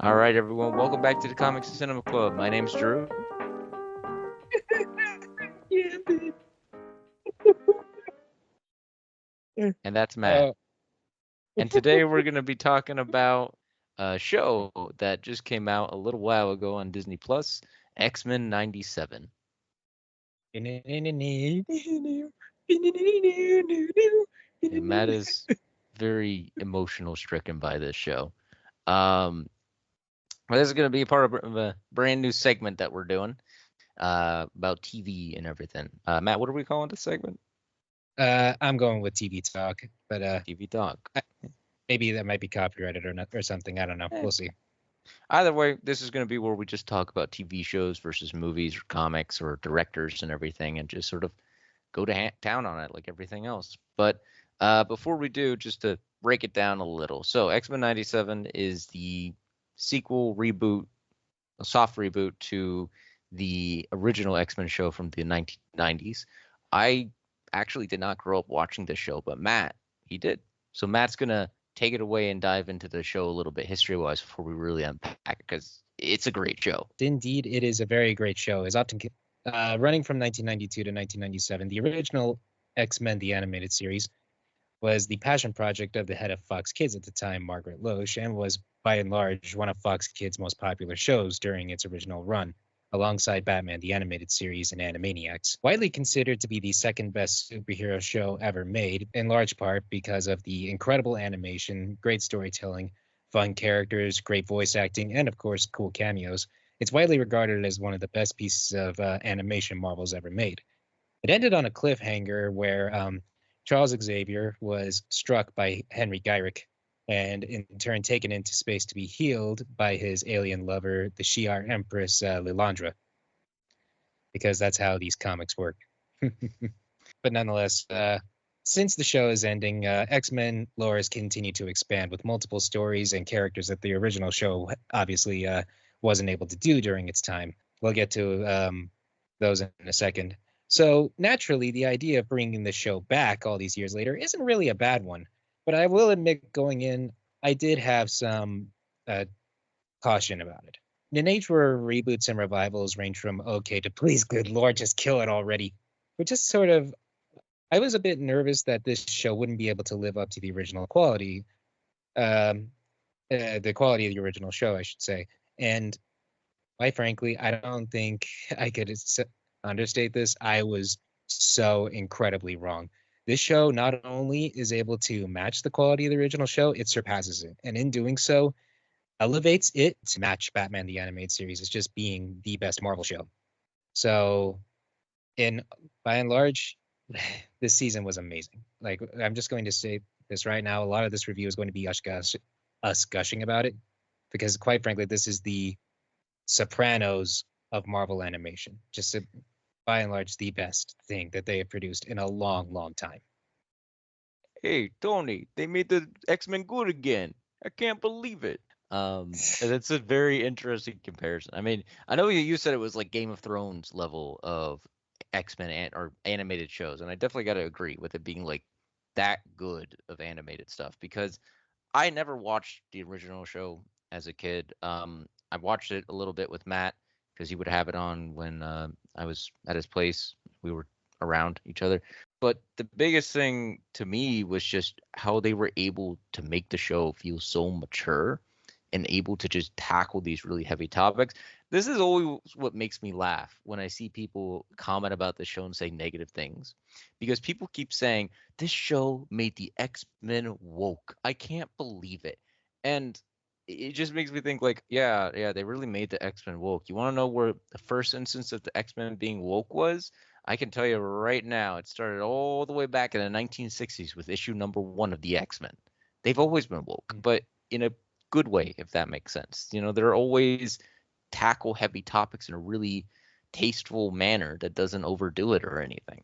All right, everyone. Welcome back to the Comics and Cinema Club. My name's Drew. Yeah, dude. And that's Matt. Uh, And today we're going to be talking about a show that just came out a little while ago on Disney Plus, X-Men 97. And Matt is very emotional stricken by this show. Um, but this is going to be part of a brand new segment that we're doing about TV and everything. Matt, what are we calling this segment? I'm going with TV talk, but TV Talk. I- maybe that might be copyrighted or not or something. I don't know. Eh, We'll see. Either way, this is going to be where we just talk about TV shows versus movies or comics or directors and everything and just sort of go to town on it like everything else. But before we do, just to break it down a little. So, X-Men 97 is the sequel reboot, a soft reboot to the original X-Men show from the 1990s. I actually did not grow up watching this show, but Matt, he did. So, Matt's going to take it away and dive into the show a little bit history wise before we really unpack it because it's a great show. Indeed, it is a very great show. It's often running from 1992 to 1997. The original X-Men, the animated series, was the passion project of the head of Fox Kids at the time, Margaret Loesch, and was by and large one of Fox Kids' most popular shows during its original run, alongside Batman the Animated Series and Animaniacs. Widely considered to be the second best superhero show ever made, in large part because of the incredible animation, great storytelling, fun characters, great voice acting, and of course, cool cameos. It's widely regarded as one of the best pieces of animation Marvel's ever made. It ended on a cliffhanger where Charles Xavier was struck by Henry Gyrick and in turn taken into space to be healed by his alien lover, the Shi'ar Empress Lilandra, because that's how these comics work. But nonetheless, since the show is ending, X-Men lore has continued to expand with multiple stories and characters that the original show obviously wasn't able to do during its time. We'll get to those in a second. So naturally, the idea of bringing the show back all these years later isn't really a bad one. But I will admit, going in, I did have some uh, caution about it. In an age where reboots and revivals range from okay to please, good lord, just kill it already, which just sort of I was a bit nervous that this show wouldn't be able to live up to the original quality, um, the quality of the original show, I should say. And quite frankly, I don't think I could understate this. I was so incredibly wrong. This show not only is able to match the quality of the original show, it surpasses it. And in doing so, elevates it to match Batman the Animated Series as just being the best Marvel show. So, in by and large, this season was amazing. Like I'm just going to say this right now. A lot of this review is going to be us gushing about it because, quite frankly, this is the Sopranos of Marvel animation. Just by and large, the best thing that they have produced in a long, long time. Hey, Tony, they made the X-Men good again. I can't believe it. And it's a very interesting comparison. I mean, I know you said it was like Game of Thrones level of X-Men or animated shows, and I definitely got to agree with it being like that good of animated stuff because I never watched the original show as a kid. I watched it a little bit with Matt because he would have it on when I was at his place. We were around each other. But the biggest thing to me was just how they were able to make the show feel so mature and able to just tackle these really heavy topics. This is always what makes me laugh when I see people comment about the show and say negative things because people keep saying this show made the X-Men woke. I can't believe it. And it just makes me think like, yeah, they really made the X-Men woke. You want to know where the first instance of the X-Men being woke was? I can tell you right now, it started all the way back in the 1960s with issue number 1 of the X-Men. They've always been woke, but in a good way, if that makes sense. You know, they're always tackle heavy topics in a really tasteful manner that doesn't overdo it or anything.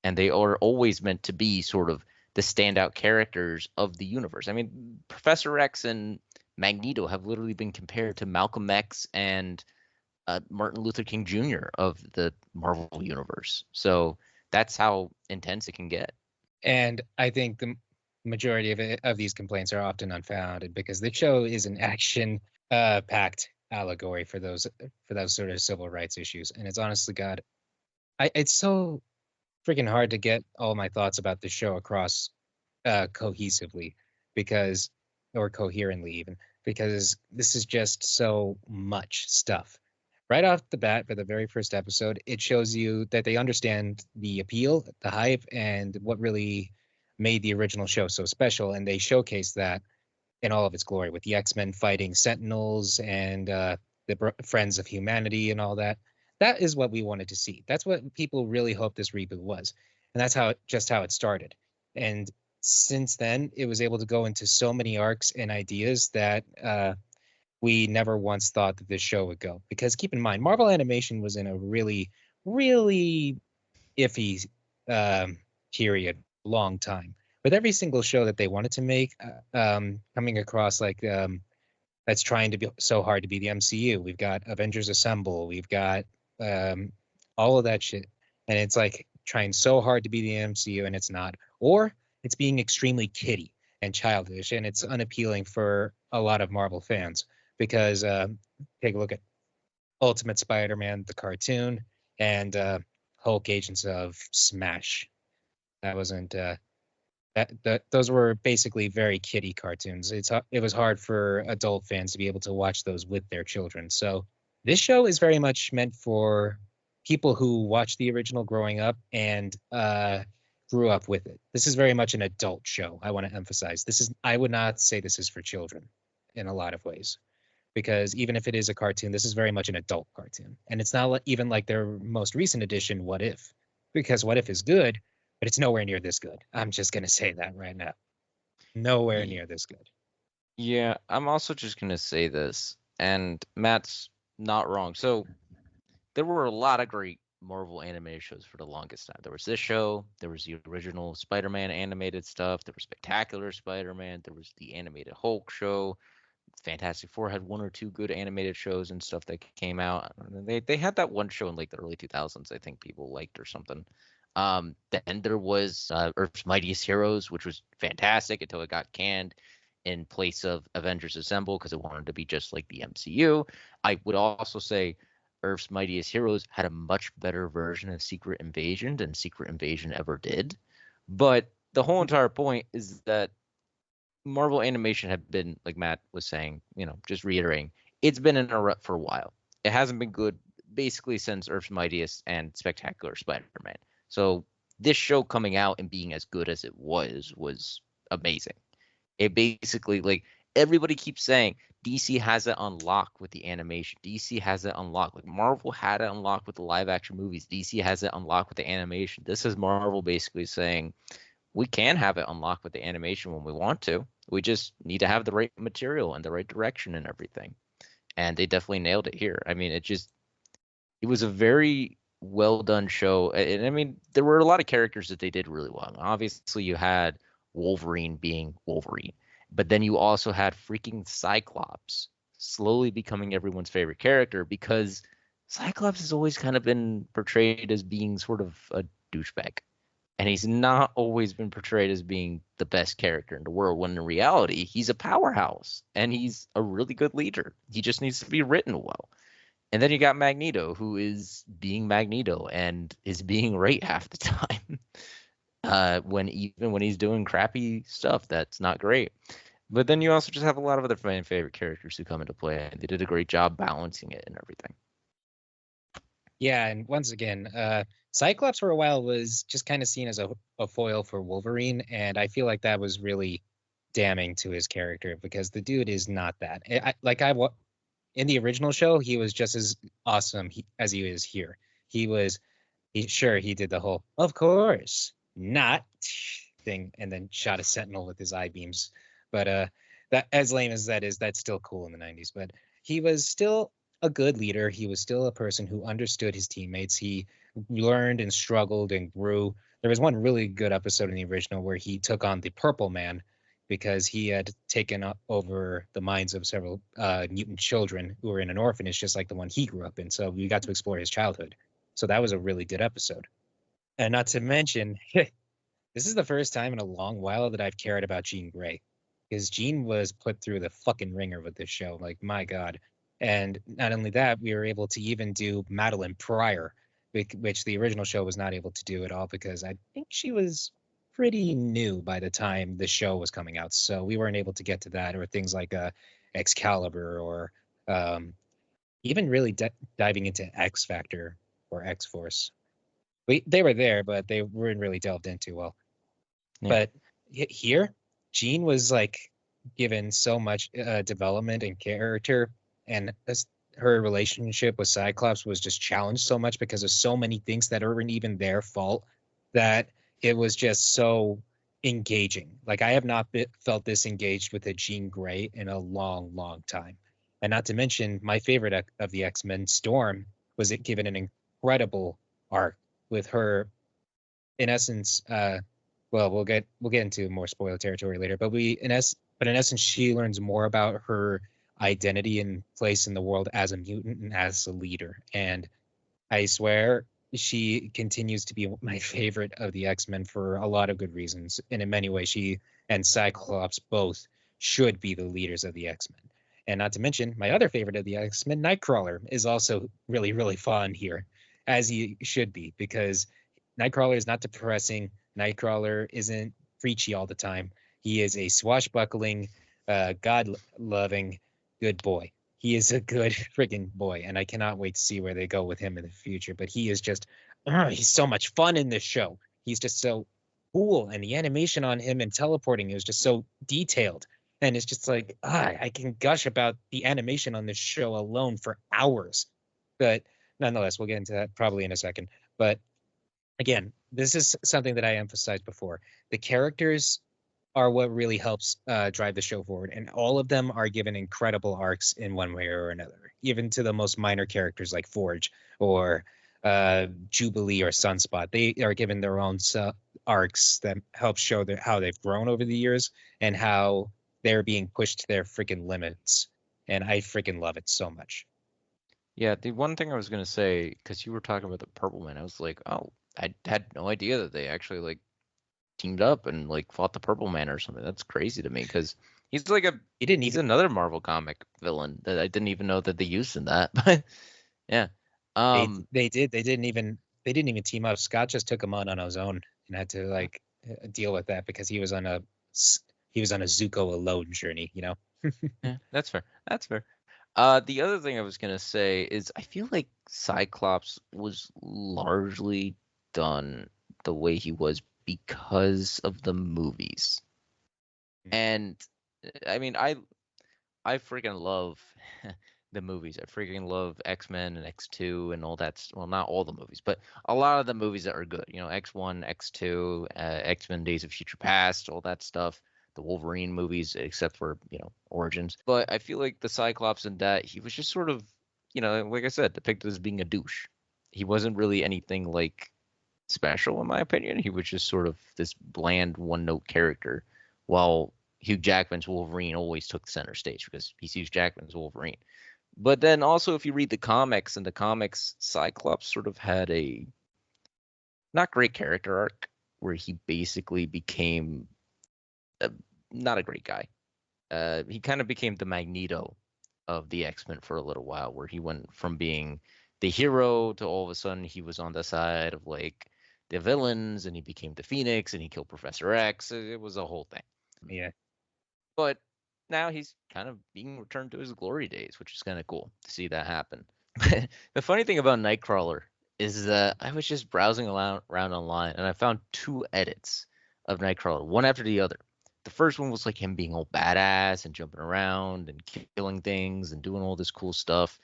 And they are always meant to be sort of the standout characters of the universe. I mean, Professor X and Magneto have literally been compared to Malcolm X and Martin Luther King Jr. of the Marvel universe. So that's how intense it can get. And I think the majority of these complaints are often unfounded because the show is an action packed allegory for those sort of civil rights issues. And it's honestly, God, it's so freaking hard to get all my thoughts about the show across cohesively because, or coherently even, because this is just so much stuff. Right off the bat, for the very first episode, it shows you that they understand the appeal, the hype, and what really made the original show so special. And they showcase that in all of its glory with the X-Men fighting Sentinels and the Friends of Humanity and all that. That is what we wanted to see. That's what people really hoped this reboot was. And that's how it started. And since then, it was able to go into so many arcs and ideas that we never once thought that this show would go. Because keep in mind, Marvel Animation was in a really, really iffy period, long time. With every single show that they wanted to make, coming across like that's trying to be so hard to be the MCU. We've got Avengers Assemble. We've got um, all of that shit, and it's like trying so hard to be the MCU, and it's not. Or it's being extremely kiddie and childish, and it's unappealing for a lot of Marvel fans because take a look at Ultimate Spider-Man, the cartoon, and Hulk Agents of Smash. That wasn't those were basically very kiddie cartoons. It was hard for adult fans to be able to watch those with their children. So this show is very much meant for people who watched the original growing up and grew up with it. This is very much an adult show. I want to emphasize I would not say this is for children in a lot of ways because even if it is a cartoon, this is very much an adult cartoon. And it's not even like their most recent edition, What If, because What If is good, but it's nowhere near this good. I'm just going to say that right now. Nowhere near this good. Yeah, I'm also just gonna say this, and Matt's not wrong. So there were a lot of great Marvel animated shows for the longest time. There was this show, there was the original Spider-Man animated stuff, there was Spectacular Spider-Man, there was the animated Hulk show. Fantastic Four had one or two good animated shows and stuff that came out. They had that one show in like the early 2000s I think people liked or something. Then there was Earth's Mightiest Heroes, which was fantastic until it got canned in place of Avengers Assemble because it wanted to be just like the MCU. I would also say Earth's Mightiest Heroes had a much better version of Secret Invasion than Secret Invasion ever did. But the whole entire point is that Marvel Animation had been, like Matt was saying, just reiterating, it's been in a rut for a while. It hasn't been good basically since Earth's Mightiest and Spectacular Spider-Man. So this show coming out and being as good as it was amazing. It basically, like, everybody keeps saying DC has it unlocked with the animation. DC has it unlocked. Like Marvel had it unlocked with the live action movies. DC has it unlocked with the animation. This is Marvel basically saying we can have it unlocked with the animation when we want to. We just need to have the right material and the right direction and everything. And they definitely nailed it here. I mean, it was a very well done show. And I mean, there were a lot of characters that they did really well. Obviously, you had Wolverine being Wolverine, but then you also had freaking Cyclops slowly becoming everyone's favorite character because Cyclops has always kind of been portrayed as being sort of a douchebag. And he's not always been portrayed as being the best character in the world, when in reality, he's a powerhouse and he's a really good leader. He just needs to be written well. And then you got Magneto, who is being Magneto and is being right half the time. Even when he's doing crappy stuff, that's not great. But then you also just have a lot of other fan favorite characters who come into play, and they did a great job balancing it and everything. Yeah, and once again, Cyclops for a while was just kind of seen as a foil for Wolverine, and I feel like that was really damning to his character because the dude is not that. In the original show, he was just as awesome as he is here. He did the whole "of course not" thing, and then shot a sentinel with his eye beams. But that, as lame as that is, that's still cool in the '90s. But he was still a good leader. He was still a person who understood his teammates. He learned and struggled and grew. There was one really good episode in the original where he took on the Purple Man because he had taken over the minds of several mutant children who were in an orphanage, just like the one he grew up in. So we got to explore his childhood. So that was a really good episode. And not to mention, this is the first time in a long while that I've cared about Jean Grey. because Jean was put through the fucking ringer with this show. Like, my God. And not only that, we were able to even do Madeline Pryor, which the original show was not able to do at all because I think she was pretty new by the time the show was coming out. So we weren't able to get to that, or things like Excalibur, or even really diving into X Factor or X Force. They were there, but they weren't really delved into well. Yeah. But here, Jean was like given so much development and character, and her relationship with Cyclops was just challenged so much because of so many things that aren't even their fault, that it was just so engaging. Like, I have not felt this engaged with a Jean Grey in a long, long time. And not to mention, my favorite of the X-Men, Storm, was it given an incredible arc with her, in essence. Well, we'll get into more spoiler territory later, but in essence, she learns more about her identity and place in the world as a mutant and as a leader. And I swear she continues to be my favorite of the X-Men for a lot of good reasons. And in many ways, she and Cyclops both should be the leaders of the X-Men. And not to mention, my other favorite of the X-Men, Nightcrawler, is also really, really fun here, as he should be, because Nightcrawler is not depressing. Nightcrawler isn't preachy all the time. He is a swashbuckling, God-loving, good boy. He is a good friggin' boy, and I cannot wait to see where they go with him in the future. But he is just, he's so much fun in this show. He's just so cool, and the animation on him and teleporting is just so detailed. And it's just like, I can gush about the animation on this show alone for hours. But nonetheless, we'll get into that probably in a second. But again, this is something that I emphasized before. The characters are what really helps drive the show forward, and all of them are given incredible arcs in one way or another, even to the most minor characters like Forge or Jubilee or Sunspot. They are given their own arcs that help show how they've grown over the years and how they're being pushed to their freaking limits. And I freaking love it so much. Yeah, the one thing I was gonna say, because you were talking about the Purple Man, I was like, oh, I had no idea that they actually like teamed up and like fought the Purple Man or something. That's crazy to me because he's like he's another Marvel comic villain that I didn't even know that they used in that. But yeah, they didn't even team up. Scott just took him on his own and had to like deal with that because he was on a Zuko alone journey, you know. yeah, that's fair. That's fair. The other thing I was gonna say is I feel like Cyclops was largely done the way he was because of the movies. And I mean, I freaking love the movies. I freaking love X-Men and X2 and all that. Well, not all the movies, but a lot of the movies that are good. You know, X1, X2, X-Men Days of Future Past, all that stuff. The Wolverine movies, except for, Origins. But I feel like the Cyclops in that, he was just sort of, like I said, depicted as being a douche. He wasn't really anything like special, in my opinion. He was just sort of this bland one-note character, while Hugh Jackman's Wolverine always took the center stage because he's Hugh Jackman's Wolverine. But then also, if you read the comics, in the comics, Cyclops sort of had a not great character arc where he basically became not a great guy. He kind of became the Magneto of the X-Men for a little while, where he went from being the hero to all of a sudden he was on the side of like the villains, and he became the Phoenix, and he killed Professor X. It was a whole thing. Yeah. But now he's kind of being returned to his glory days, which is kind of cool to see that happen. The funny thing about Nightcrawler is that I was just browsing around online, and I found two edits of Nightcrawler, one after the other. The first one was like him being all badass and jumping around and killing things and doing all this cool stuff.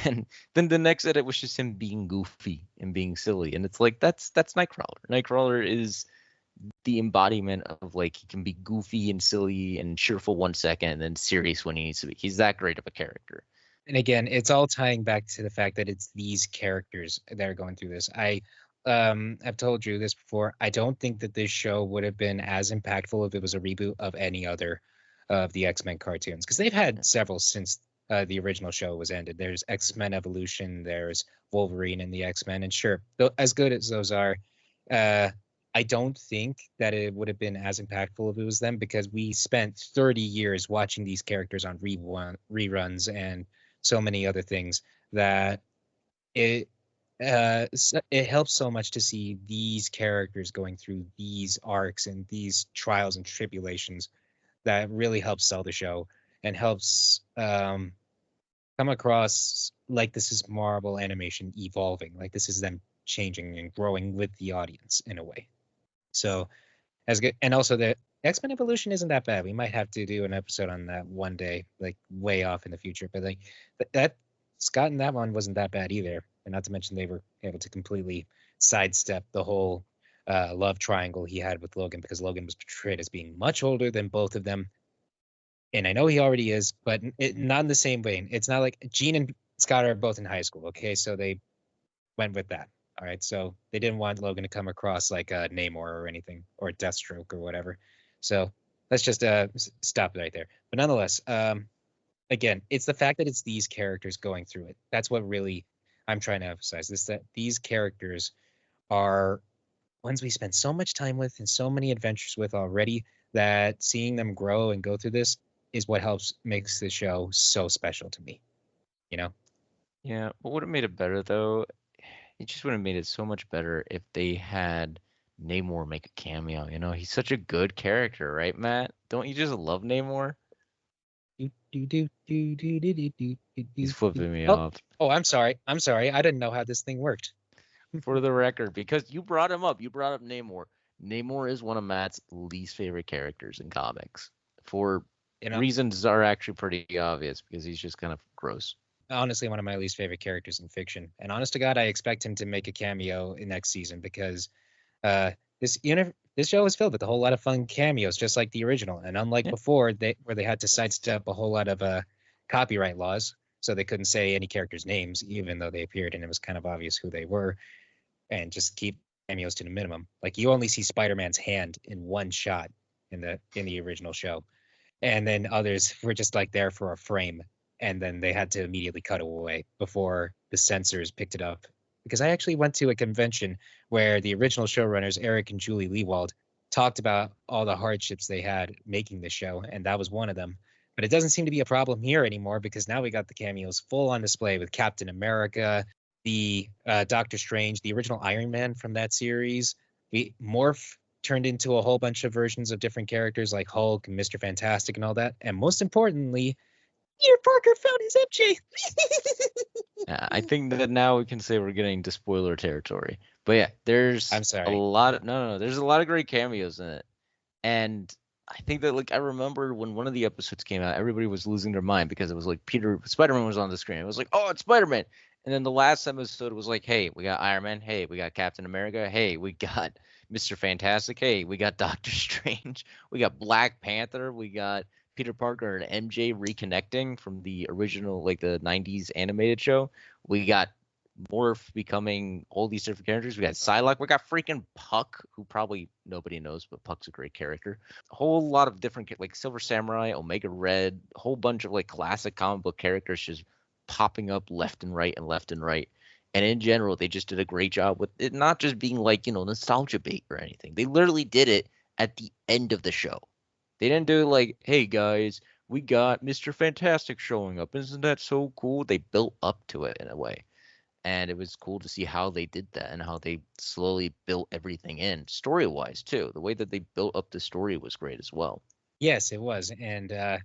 And then the next edit was just him being goofy and being silly. And it's like, that's Nightcrawler. Nightcrawler is the embodiment of like, he can be goofy and silly and cheerful 1 second and then serious when he needs to be. He's that great of a character. And again, it's all tying back to the fact that it's these characters that are going through this. I've told you this before. I don't think that this show would have been as impactful if it was a reboot of any other of the X-Men cartoons, because they've had several since the original show was ended. There's X-Men Evolution, there's Wolverine and the X-Men, and sure, as good as those are, I don't think that it would have been as impactful if it was them, because we spent 30 years watching these characters on reruns and so many other things that it it helps so much to see these characters going through these arcs and these trials and tribulations. That really helps sell the show and helps come across like this is Marvel animation evolving, like this is them changing and growing with the audience in a way. So as good, and also the X-Men Evolution isn't that bad. We might have to do an episode on that one day, like way off in the future. But like that Scott and that one wasn't that bad either. And not to mention they were able to completely sidestep the whole love triangle he had with Logan, because Logan was portrayed as being much older than both of them. And I know he already is, but not in the same vein. It's not like Jean and Scott are both in high school. Okay, so they went with that. All right, so they didn't want Logan to come across like a Namor or anything, or Deathstroke or whatever. So let's just stop right there. But nonetheless, again, it's the fact that it's these characters going through it. That's what really I'm trying to emphasize. Is that these characters are ones we spend so much time with and so many adventures with already, that seeing them grow and go through this is what makes the show so special to me. You know? Yeah, what would have made it better though? It just would have made it so much better if they had Namor make a cameo. You know, he's such a good character, right, Matt? Don't you just love Namor? He's flipping me Oh, off. oh, I'm sorry. I'm sorry. I didn't know how this thing worked. For the record, because you brought him up. You brought up Namor. Namor is one of Matt's least favorite characters in comics. For You know, reasons are actually pretty obvious, because he's just kind of gross. honestly, one of my least favorite characters in fiction. And honest to God, I expect him to make a cameo in next season, because uh, this show is filled with a whole lot of fun cameos, just like the original. And unlike Yeah. before, where they had to sidestep a whole lot of copyright laws, so they couldn't say any characters' names, even though they appeared and it was kind of obvious who they were, and just keep cameos to the minimum. Like you only see Spider-Man's hand in one shot in the original show, and then others were just like there for a frame, and then they had to immediately cut away before the censors picked it up. Because I actually went to a convention where the original showrunners, Eric and Julie Lewald, talked about all the hardships they had making the show, and that was one of them. But it doesn't seem to be a problem here anymore, because now we got the cameos full on display with Captain America, the Doctor Strange, the original Iron Man from that series. We Morph turned into a whole bunch of versions of different characters like Hulk and Mr. Fantastic and all that. And most importantly, Peter Parker found his MJ. I think that now we can say we're getting to spoiler territory. But yeah, there's I'm a sorry. lot of no, there's a lot of great cameos in it. And I think that like I remember when one of the episodes came out, everybody was losing their mind because it was like Spider-Man was on the screen. It was like, oh, it's Spider-Man. And then the last episode was like, hey, we got Iron Man. Hey, we got Captain America. Hey, we got Mr. Fantastic. Hey, we got Doctor Strange. We got Black Panther. We got Peter Parker and MJ reconnecting from the original, like the 90s animated show. We got Morph becoming all these different characters. We got Psylocke. We got freaking Puck, who probably nobody knows, but Puck's a great character. A whole lot of different, like Silver Samurai, Omega Red, a whole bunch of like classic comic book characters just popping up left and right and left and right. And in general, they just did a great job with it not just being like, nostalgia bait or anything. They literally did it at the end of the show. They didn't do it like, hey guys, we got Mr. Fantastic showing up. Isn't that so cool? They built up to it in a way. And it was cool to see how they did that and how they slowly built everything in, story-wise too. The way that they built up the story was great as well. Yes, it was. And that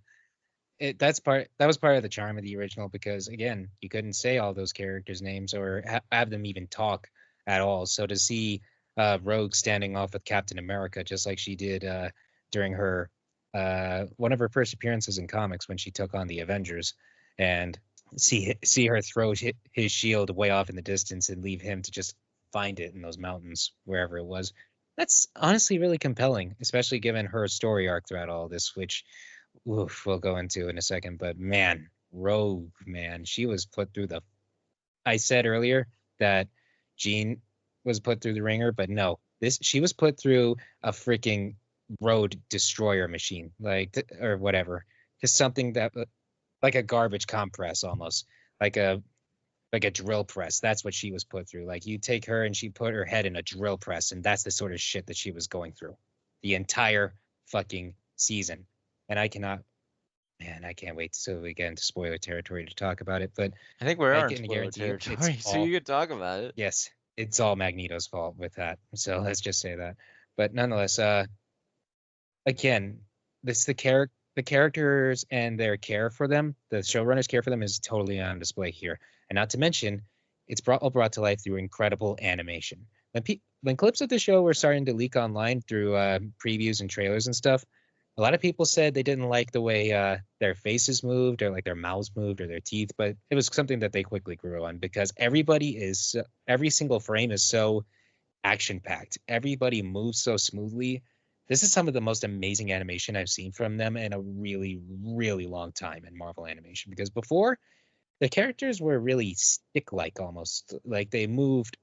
was part of the charm of the original, because again, you couldn't say all those characters' names or have them even talk at all. So to see Rogue standing off with Captain America, just like she did during her one of her first appearances in comics when she took on the Avengers, and see her throw his shield way off in the distance and leave him to just find it in those mountains wherever it was. That's honestly really compelling, especially given her story arc throughout all this, which we'll go into in a second. But man, Rogue, man, she was put through the. I said earlier that Jean was put through the ringer, but no, she was put through a freaking road destroyer machine, like or whatever, just something that like a garbage compress almost, like a like a drill press. That's what she was put through. Like you take her and she put her head in a drill press, and that's the sort of shit that she was going through the entire fucking season. And I cannot, man, I can't wait till we get into spoiler territory to talk about it. But I think we I are in can spoiler guarantee you, it's territory, so all you could talk about it. yes, it's all Magneto's fault with that. So let's just say that. But nonetheless, again, this the characters and their care for them, the showrunners' care for them is totally on display here. And not to mention, it's all brought to life through incredible animation. When clips of the show were starting to leak online through previews and trailers and stuff, a lot of people said they didn't like the way their faces moved or like their mouths moved or their teeth, but it was something that they quickly grew on because every single frame is so action packed. Everybody moves so smoothly. This is some of the most amazing animation I've seen from them in a really, really long time in Marvel animation. Because before, the characters were really stick-like almost. Like they moved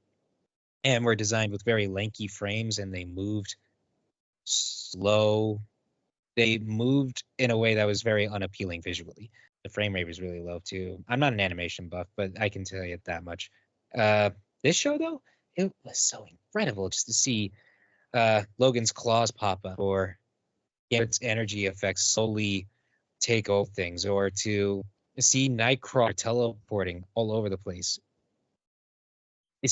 and were designed with very lanky frames and they moved slow. They moved in a way that was very unappealing visually. The frame rate was really low too. I'm not an animation buff, but I can tell you that much. Uh, this show though, it was so incredible just to see Logan's claws pop up or Garrett's energy effects slowly take over things, or to see Nightcrawler teleporting all over the place. It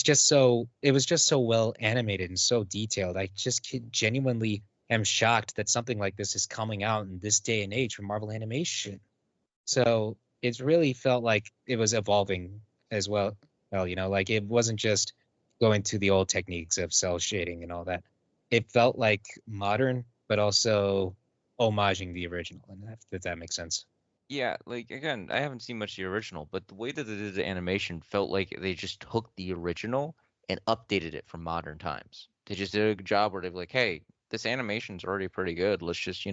was just so well animated and so detailed. I just genuinely am shocked that something like this is coming out in this day and age from Marvel Animation. So it's really felt like it was evolving as well. Well, like it wasn't just going to the old techniques of cell shading and all that. It felt like modern, but also homaging the original. And if that makes sense. Yeah, like again, I haven't seen much of the original, but the way that they did the animation felt like they just took the original and updated it for modern times. They just did a good job where they're like, hey, this animation's already pretty good. Let's just,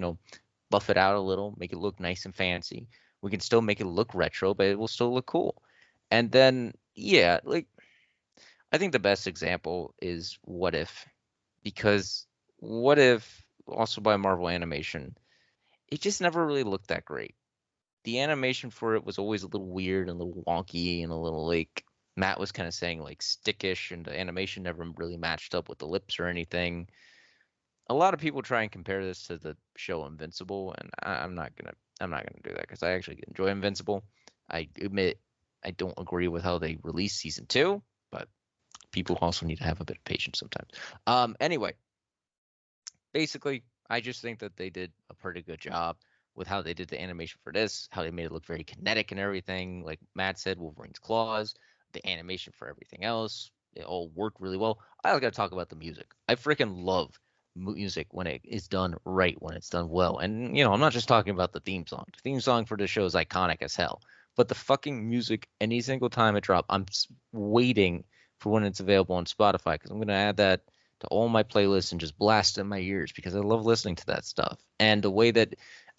buff it out a little, make it look nice and fancy. We can still make it look retro, but it will still look cool. And then, yeah, like I think the best example is What If, because What If, also by Marvel Animation, it just never really looked that great. The animation for it was always a little weird and a little wonky and a little like Matt was kind of saying like stickish, and the animation never really matched up with the lips or anything. A lot of people try and compare this to the show Invincible, and I'm not gonna do that because I actually enjoy Invincible. I admit I don't agree with how they released season two, but people also need to have a bit of patience sometimes. Anyway, basically, I just think that they did a pretty good job with how they did the animation for this, how they made it look very kinetic and everything. Like Matt said, Wolverine's claws, the animation for everything else, it all worked really well. I got to talk about the music. I freaking love music when it is done right, when it's done well. And, I'm not just talking about the theme song. The theme song for the show is iconic as hell. But the fucking music, any single time it drops, I'm waiting for when it's available on Spotify because I'm going to add that to all my playlists and just blast in my ears because I love listening to that stuff. And the way that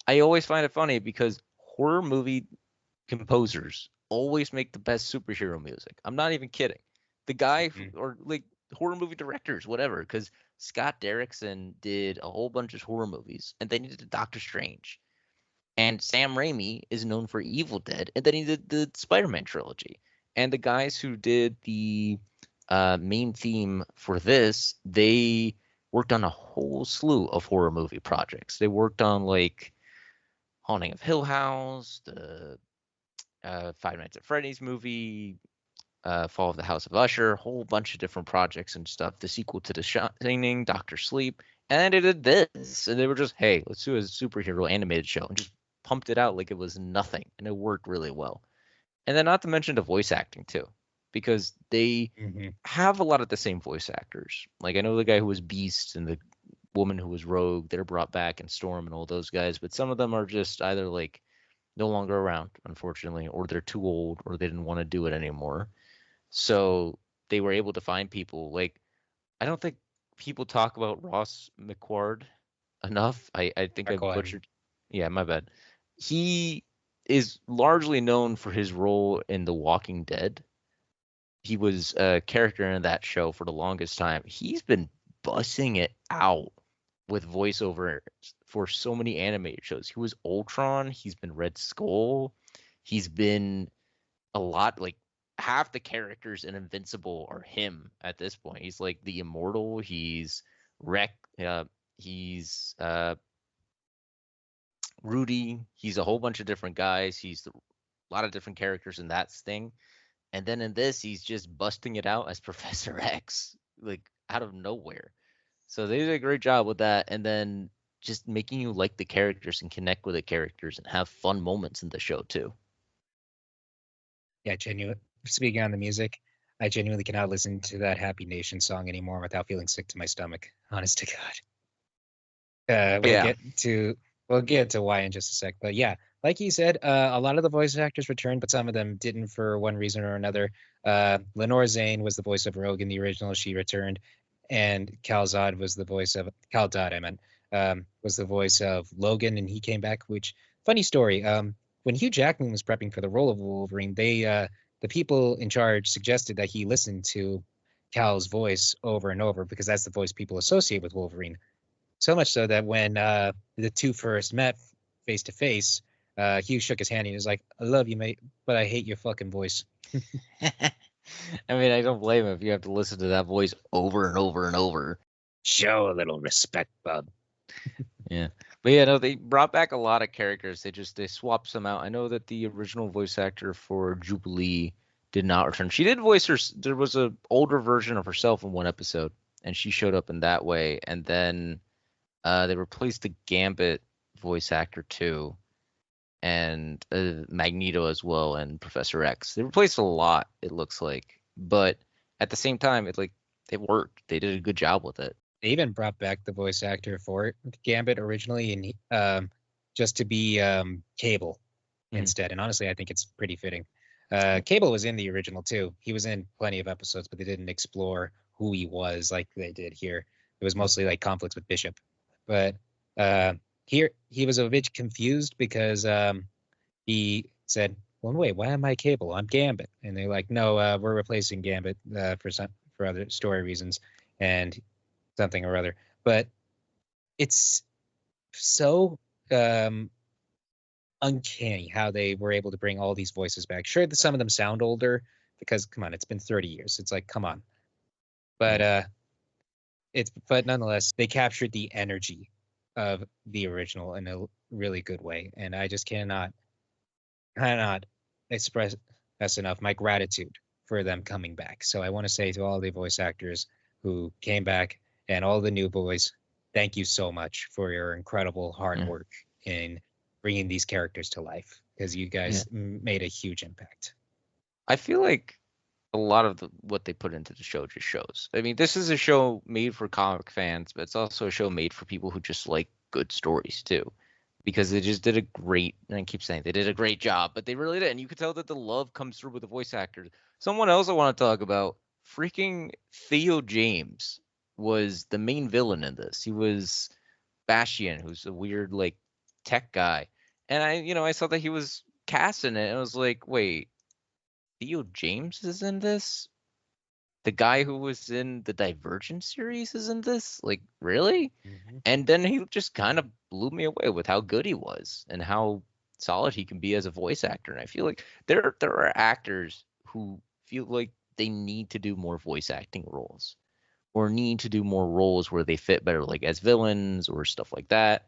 I always find it funny because horror movie composers always make the best superhero music. I'm not even kidding. The guy or like horror movie directors, whatever, because Scott Derrickson did a whole bunch of horror movies, and then he did Doctor Strange. And Sam Raimi is known for Evil Dead, and then he did the Spider-Man trilogy. And the guys who did the main theme for this, they worked on a whole slew of horror movie projects. They worked on like Haunting of Hill House, the Five Nights at Freddy's movie, Fall of the House of Usher, a whole bunch of different projects and stuff. The sequel to The Shining, Doctor Sleep, and they did this, and they were just, hey, let's do a superhero animated show, and just pumped it out like it was nothing, and it worked really well. And then not to mention the voice acting too, because they have a lot of the same voice actors. Like I know the guy who was Beast and the woman who was Rogue, they're brought back, and Storm and all those guys, but some of them are just either like no longer around, unfortunately, or they're too old, or they didn't want to do it anymore. So they were able to find people like I don't think people talk about Ross McQuard enough. I think I Marquand. butchered. Yeah, my bad. He is largely known for his role in The Walking Dead. He was a character in that show for the longest time. He's been bussing it out with voiceover for so many animated shows. He was Ultron. He's been Red Skull. He's been a lot like half the characters in Invincible are him at this point. He's like the immortal. He's Wreck. He's Rudy. He's a whole bunch of different guys. He's a lot of different characters in that thing. And then in this, he's just busting it out as Professor X, like out of nowhere. So they did a great job with that. And then just making you like the characters and connect with the characters and have fun moments in the show too. Yeah, genuine. Speaking on the music, I genuinely cannot listen to that Happy Nation song anymore without feeling sick to my stomach. Honest to God. But yeah, We'll get to why in just a sec. But yeah, like you said, a lot of the voice actors returned, but some of them didn't for one reason or another. Lenore Zane was the voice of Rogue in the original; she returned, and Cal Dodd, I meant, was the voice of Logan, and he came back. Which funny story. When Hugh Jackman was prepping for the role of Wolverine, the people in charge suggested that he listen to Cal's voice over and over because that's the voice people associate with Wolverine. So much so that when the two first met face to face, Hugh shook his hand and he was like, "I love you, mate, but I hate your fucking voice." I mean, I don't blame him if you have to listen to that voice over and over and over. Show a little respect, bub. Yeah. But yeah, no, they brought back a lot of characters. They swapped some out. I know that the original voice actor for Jubilee did not return. She did voice her. There was a older version of herself in one episode, and she showed up in that way. And then they replaced the Gambit voice actor too, and Magneto as well, and Professor X. They replaced a lot. It looks like, but at the same time, it worked. They did a good job with it. They even brought back the voice actor for Gambit originally, and just to be Cable instead. And honestly, I think it's pretty fitting. Cable was in the original too. He was in plenty of episodes, but they didn't explore who he was like they did here. It was mostly like conflicts with Bishop. But here he was a bit confused because he said, "Well, wait, why am I Cable? I'm Gambit." And they're like, "No, we're replacing Gambit for other story reasons and something or other." But it's so uncanny how they were able to bring all these voices back. Sure, some of them sound older because come on, it's been 30 years. It's like, come on. But but nonetheless, they captured the energy of the original in a really good way. And I just cannot express enough my gratitude for them coming back. So I want to say to all the voice actors who came back and all the new boys, thank you so much for your incredible hard work in bringing these characters to life because you guys made a huge impact. I feel like a lot of what they put into the show just shows. I mean, this is a show made for comic fans, but it's also a show made for people who just like good stories too. Because they just did a great, and I keep saying they did a great job, but they really did. And you could tell that the love comes through with the voice actors. Someone else I want to talk about, freaking Theo James was the main villain in this. He was Bastion, who's a weird like tech guy. And I saw that he was cast in it, and I was like, wait, Theo James is in this? The guy who was in the Divergent series is in this? Like, really? Mm-hmm. And then he just kind of blew me away with how good he was and how solid he can be as a voice actor. And I feel like there are actors who feel like they need to do more voice acting roles or need to do more roles where they fit better, like as villains or stuff like that.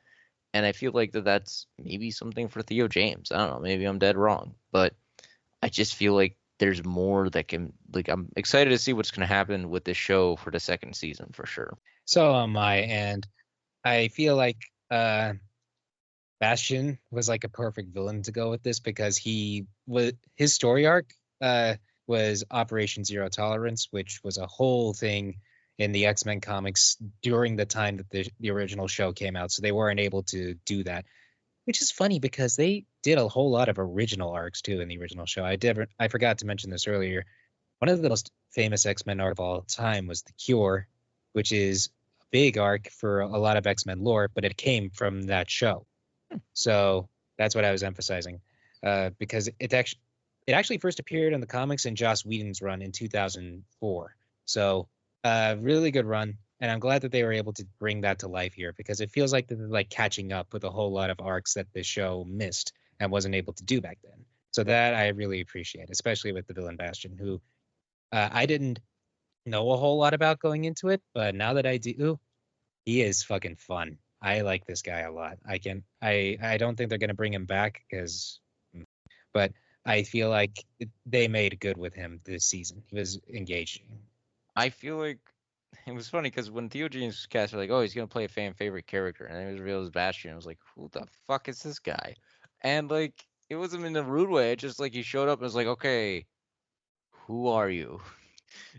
And I feel like that's maybe something for Theo James. I don't know. Maybe I'm dead wrong, but I just feel like there's more that can, like, I'm excited to see what's going to happen with this show for the second season for sure. So am I, and I feel like Bastion was like a perfect villain to go with this because his story arc was Operation Zero Tolerance, which was a whole thing in the X-Men comics during the time that the original show came out. So they weren't able to do that, which is funny because they did a whole lot of original arcs too in the original show. I forgot to mention this earlier. One of the most famous X-Men arc of all time was The Cure, which is a big arc for a lot of X-Men lore, but it came from that show. So that's what I was emphasizing, because it actually first appeared in the comics in Joss Whedon's run in 2004. So really good run, and I'm glad that they were able to bring that to life here because it feels like they're like catching up with a whole lot of arcs that the show missed and wasn't able to do back then. So that I really appreciate, especially with the villain Bastion, who I didn't know a whole lot about going into it, but now that I do, he is fucking fun. I like this guy a lot. I don't think they're gonna bring him back but I feel like they made good with him this season. He was engaging. I feel like it was funny because when Theo James was cast, were like, oh, he's gonna play a fan favorite character, and then it was revealed as Bastion. I was like, who the fuck is this guy? And like, it wasn't in a rude way. It just like he showed up and was like, okay, who are you?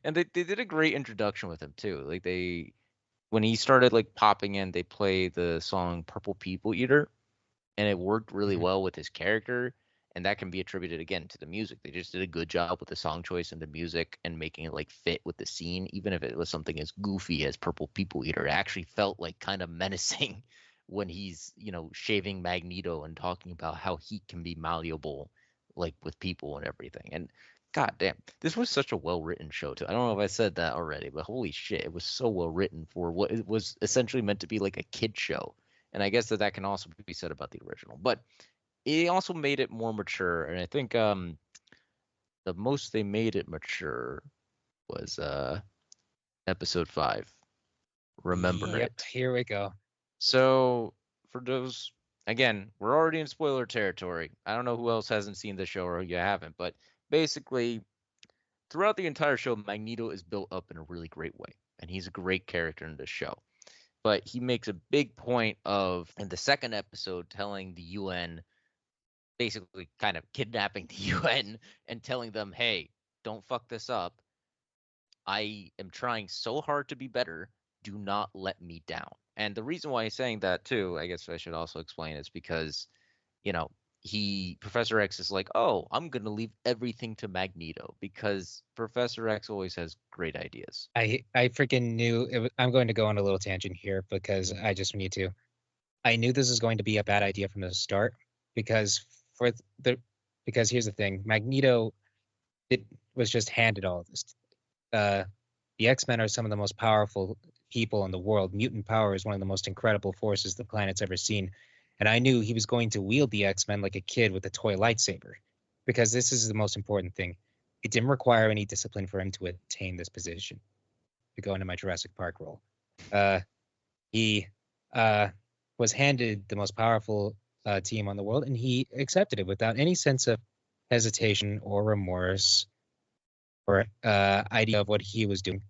And they did a great introduction with him too. Like they when he started like popping in, they play the song Purple People Eater, and it worked really Mhm. well with his character. And that can be attributed again to the music. They just did a good job with the song choice and the music and making it like fit with the scene, even if it was something as goofy as Purple People Eater. It actually felt like kind of menacing when he's, shaving Magneto and talking about how he can be malleable, like with people and everything. And god damn, this was such a well written show too. I don't know if I said that already, but holy shit, it was so well written for what it was essentially meant to be, like a kid show. And I guess that can also be said about the original. But it also made it more mature, and I think the most they made it mature was episode 5. Remember Yep, it. here we go. So for those, again, we're already in spoiler territory. I don't know who else hasn't seen the show or you haven't, but basically throughout the entire show, Magneto is built up in a really great way, and he's a great character in this show. But he makes a big point of in the second episode telling the UN, basically kind of kidnapping the UN and telling them, hey, don't fuck this up. I am trying so hard to be better. Do not let me down. And the reason why he's saying that too, I guess I should also explain, is because, you know, Professor X is like, oh, I'm gonna leave everything to Magneto because Professor X always has great ideas. I freaking knew I'm going to go on a little tangent here because I just need to. I knew this was going to be a bad idea from the start because for the because here's the thing, Magneto it was just handed all of this. Uh, the X-Men are some of the most powerful people in the world. Mutant power is one of the most incredible forces the planet's ever seen. And I knew he was going to wield the X-Men like a kid with a toy lightsaber because this is the most important thing. It didn't require any discipline for him to attain this position, to go into my Jurassic Park role. Uh, he was handed the most powerful team on the world, and he accepted it without any sense of hesitation or remorse or idea of what he was doing.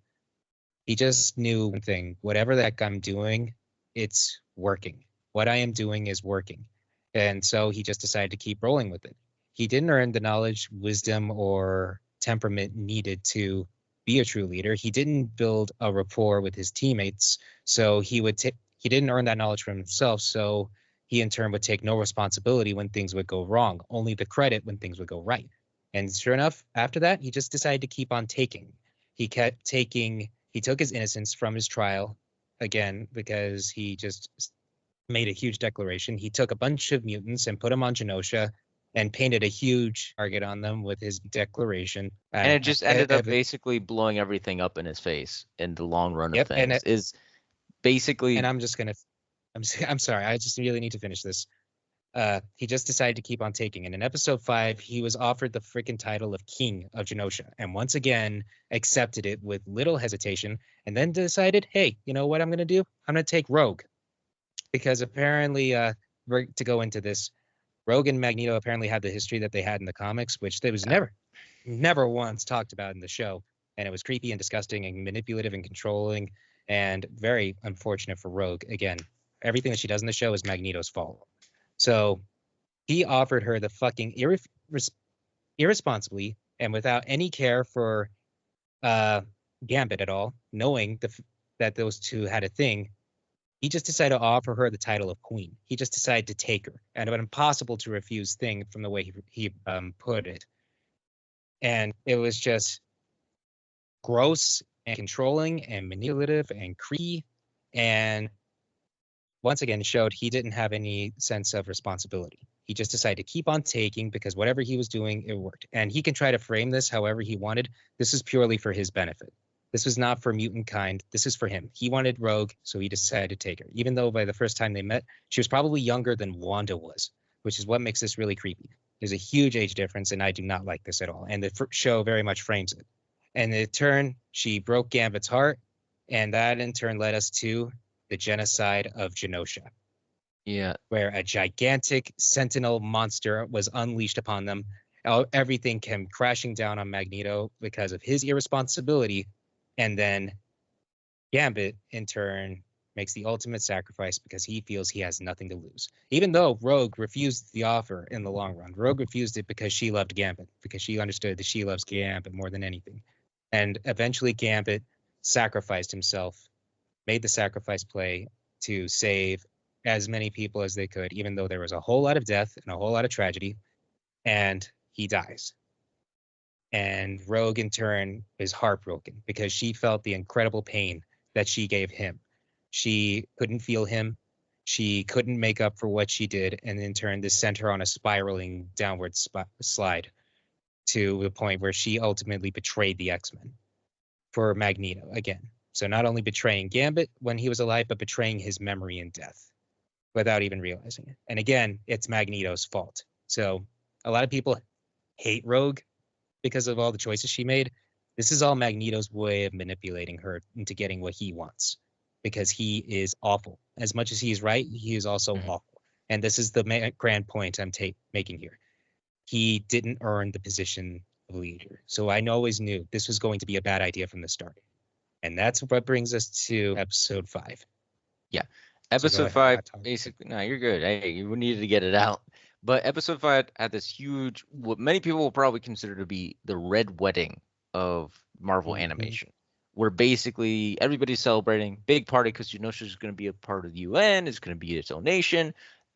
He just knew one thing: whatever the heck I'm doing, it's working. What I am doing is working. And so he just decided to keep rolling with it. He didn't earn the knowledge, wisdom, or temperament needed to be a true leader. He didn't build a rapport with his teammates, so he didn't earn that knowledge from himself, so he in turn would take no responsibility when things would go wrong, only the credit when things would go right. And sure enough, after that, he just decided to keep on taking. He kept taking, he took his innocence from his trial again because he just made a huge declaration. He took a bunch of mutants and put them on Genosha and painted a huge target on them with his declaration. And it just ended up basically blowing everything up in his face in the long run of Yep, things. Is and basically I'm just gonna, I'm sorry, I just really need to finish this. He just decided to keep on taking. And in episode 5, he was offered the freaking title of King of Genosha, and once again accepted it with little hesitation, and then decided, hey, you know what I'm gonna do? I'm gonna take Rogue, because apparently, we're to go into this. Rogue and Magneto apparently had the history that they had in the comics, which there was never once talked about in the show, and it was creepy and disgusting and manipulative and controlling, and very unfortunate for Rogue. Again, everything that she does in the show is Magneto's fault. So he offered her the fucking irresponsibly and without any care for uh, Gambit at all, knowing that those two had a thing. He just decided to offer her the title of queen. He just decided to take her, and an impossible to refuse thing from the way he put it. And it was just gross and controlling and manipulative and creepy, and once again showed he didn't have any sense of responsibility. He just decided to keep on taking because whatever he was doing, it worked. And he can try to frame this however he wanted. This is purely for his benefit. This was not for mutant kind. This is for him. He wanted Rogue, so he decided to take her. Even though by the first time they met, she was probably younger than Wanda was, which is what makes this really creepy. There's a huge age difference, and I do not like this at all. And the show very much frames it. And in turn, she broke Gambit's heart, and that in turn led us to the genocide of Genosha, Yeah. where a gigantic sentinel monster was unleashed upon them. Everything came crashing down on Magneto because of his irresponsibility. And then Gambit, in turn, makes the ultimate sacrifice because he feels he has nothing to lose. Even though Rogue refused the offer in the long run, Rogue refused it because she loved Gambit, because she understood that she loves Gambit more than anything. And eventually Gambit sacrificed himself, made the sacrifice play to save as many people as they could, even though there was a whole lot of death and a whole lot of tragedy, and he dies. And Rogue, in turn, is heartbroken because she felt the incredible pain that she gave him. She couldn't feel him. She couldn't make up for what she did. And in turn, this sent her on a spiraling downward slide to the point where she ultimately betrayed the X-Men for Magneto again. So not only betraying Gambit when he was alive, but betraying his memory in death without even realizing it. And again, it's Magneto's fault. So a lot of people hate Rogue because of all the choices she made. This is all Magneto's way of manipulating her into getting what he wants, because he is awful. As much as he's right, he is also awful. And this is the grand point I'm making here. He didn't earn the position of leader. So I always knew this was going to be a bad idea from the start. And that's what brings us to episode 5. Yeah. So Episode 5, basically, no, you're good. Hey, you needed to get it out. But episode 5 had this huge, what many people will probably consider to be the red wedding of Marvel animation, where basically everybody's celebrating, big party because Genosha's going to be a part of the UN, it's going to be its own nation.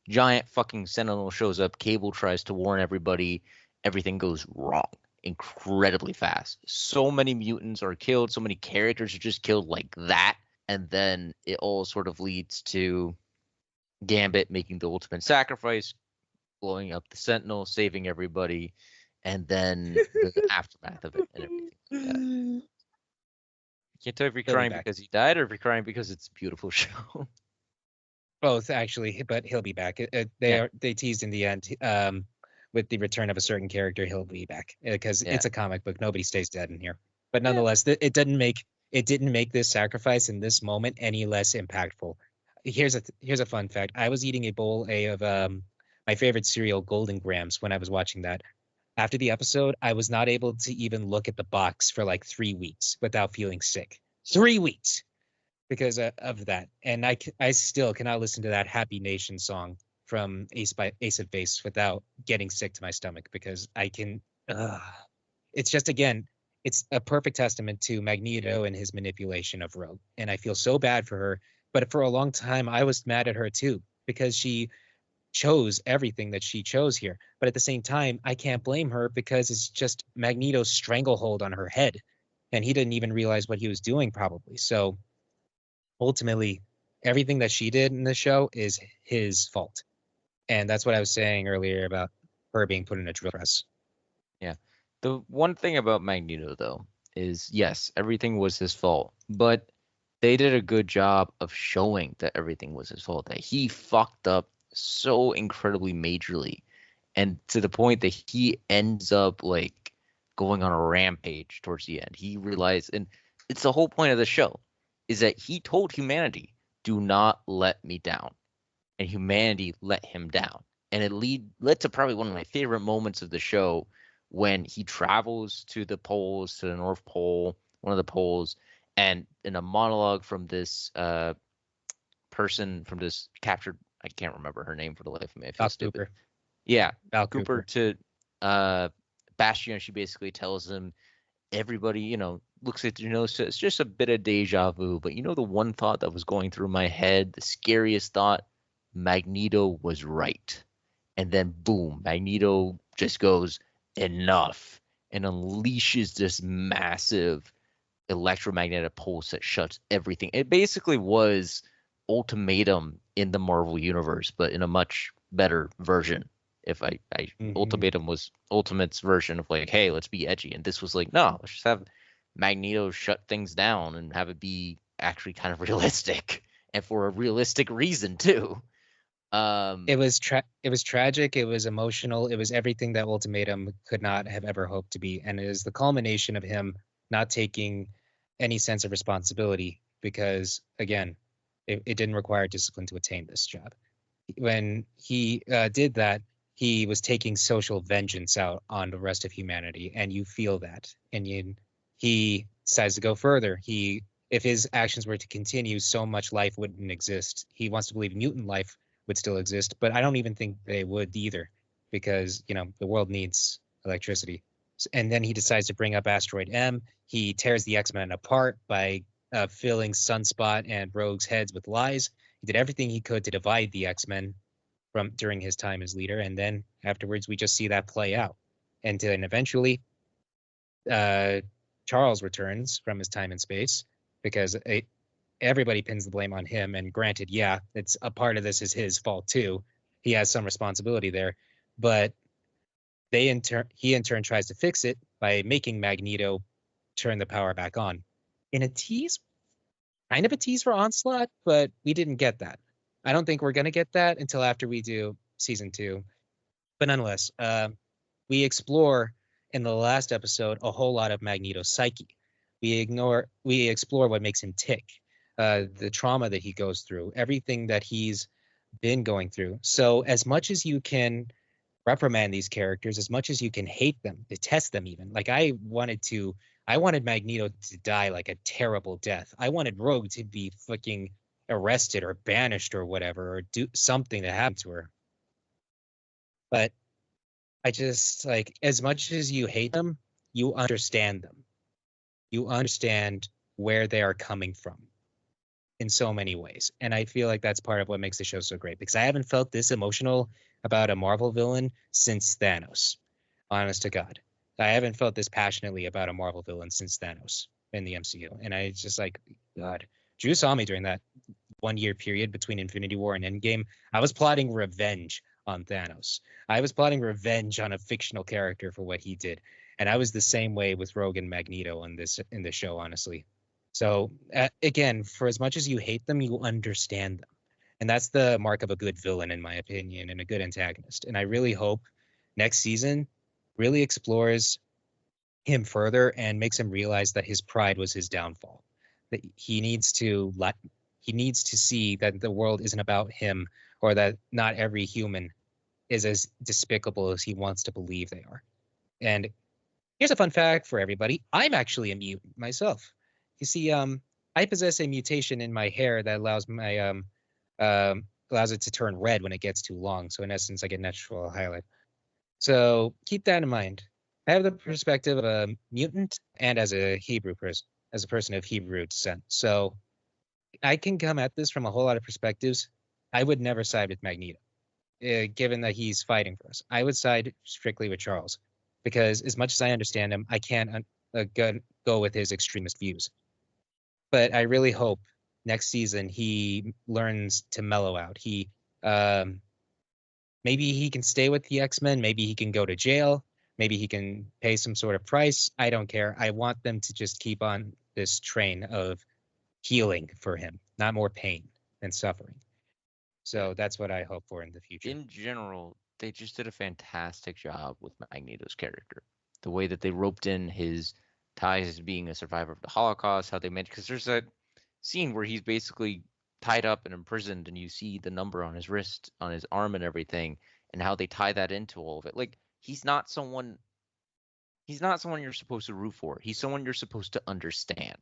Giant fucking Sentinel shows up, Cable tries to warn everybody, everything goes wrong incredibly fast. So many mutants are killed, so many characters are just killed like that. And then it all sort of leads to Gambit making the ultimate sacrifice, blowing up the Sentinel, saving everybody, and then the aftermath of it and everything like that. I can't tell if you're crying because he died or if you're crying because it's a beautiful show. Both, actually, but he'll be back. They teased in the end, with the return of a certain character, he'll be back because it's a comic book. Nobody stays dead in here. But nonetheless, it didn't make this sacrifice in this moment any less impactful. Here's a fun fact. I was eating a bowl of my favorite cereal, Golden Grams, when I was watching that. After the episode, I was not able to even look at the box for like 3 weeks without feeling sick. 3 weeks because of that. And I still cannot listen to that Happy Nation song from Ace of Base without getting sick to my stomach, because I can. It's just, again, it's a perfect testament to Magneto and his manipulation of Rogue. And I feel so bad for her. But for a long time, I was mad at her too, because she chose everything that she chose here. But at the same time, I can't blame her because it's just Magneto's stranglehold on her head. And he didn't even realize what he was doing, probably. So ultimately, everything that she did in the show is his fault. And that's what I was saying earlier about her being put in a drill press. Yeah. The one thing about Magneto, though, is yes, everything was his fault, but they did a good job of showing that everything was his fault, that he fucked up so incredibly majorly, and to the point that he ends up like going on a rampage towards the end. He realized, and it's the whole point of the show, is that he told humanity, do not let me down. And humanity let him down. And it led to probably one of my favorite moments of the show, when he travels to the poles, to the North Pole, one of the poles, and in a monologue from this person, from this captured, I can't remember her name for the life of me. I feel stupid. Cooper. Yeah, Val Cooper to Bastion. She basically tells him, everybody, looks at Genosha. It's just a bit of deja vu. But the one thought that was going through my head, the scariest thought, Magneto was right. And then boom, Magneto just goes, enough, and unleashes this massive electromagnetic pulse that shuts everything. It basically was Ultimatum in the Marvel universe, but in a much better version. Ultimatum was Ultimate's version of like, hey, let's be edgy, and this was like, no, let's just have Magneto shut things down and have it be actually kind of realistic, and for a realistic reason too. It was tragic. It was emotional. It was everything that Ultimatum could not have ever hoped to be, and it is the culmination of him not taking any sense of responsibility because, again, it didn't require discipline to attain this job. When he did that, he was taking social vengeance out on the rest of humanity, and you feel that. And he decides to go further. If his actions were to continue, so much life wouldn't exist. He wants to believe mutant life would still exist, but I don't even think they would either, because the world needs electricity. And then he decides to bring up Asteroid M. He tears the X-Men apart by filling Sunspot and Rogue's heads with lies. He did everything he could to divide the X-Men from during his time as leader, and then afterwards we just see that play out. And then eventually, Charles returns from his time in space because everybody pins the blame on him. And granted, yeah, it's a part of this is his fault too. He has some responsibility there, but he in turn tries to fix it by making Magneto turn the power back on. In a tease, kind of a tease for Onslaught, but we didn't get that. I don't think we're going to get that until after we do season 2. But nonetheless, we explore in the last episode a whole lot of Magneto's psyche. We explore what makes him tick, the trauma that he goes through, everything that he's been going through. So as much as you can reprimand these characters, as much as you can hate them, detest them even. Like I wanted Magneto to die like a terrible death. I wanted Rogue to be fucking arrested or banished or whatever, or do something to happen to her. But I just like, as much as you hate them, you understand them. You understand where they are coming from in so many ways. And I feel like that's part of what makes the show so great, because I haven't felt this emotional about a Marvel villain since Thanos. Honest to God. I haven't felt this passionately about a Marvel villain since Thanos in the MCU. And I just like, God, Drew saw me during that 1 year period between Infinity War and Endgame. I was plotting revenge on Thanos. I was plotting revenge on a fictional character for what he did. And I was the same way with Rogue and Magneto in the show, honestly. So again, for as much as you hate them, you understand them. And that's the mark of a good villain, in my opinion, and a good antagonist. And I really hope next season really explores him further and makes him realize that his pride was his downfall. That he needs to see that the world isn't about him, or that not every human is as despicable as he wants to believe they are. And here's a fun fact for everybody. I'm actually a mutant myself. You see, I possess a mutation in my hair that allows it to turn red when it gets too long. So in essence, I get natural highlight. So keep that in mind. I have the perspective of a mutant and as a person of Hebrew descent. So I can come at this from a whole lot of perspectives. I would never side with Magneto, given that he's fighting for us. I would side strictly with Charles, because as much as I understand him, I can't go with his extremist views. But I really hope next season he learns to mellow out. Maybe he can stay with the X-Men. Maybe he can go to jail. Maybe he can pay some sort of price. I don't care. I want them to just keep on this train of healing for him, not more pain and suffering. So that's what I hope for in the future. In general, they just did a fantastic job with Magneto's character. The way that they roped in his ties as being a survivor of the Holocaust, how they meant, because there's that scene where he's basically tied up and imprisoned, and you see the number on his wrist, on his arm, and everything, and how they tie that into all of it. Like, he's not someone you're supposed to root for. He's someone you're supposed to understand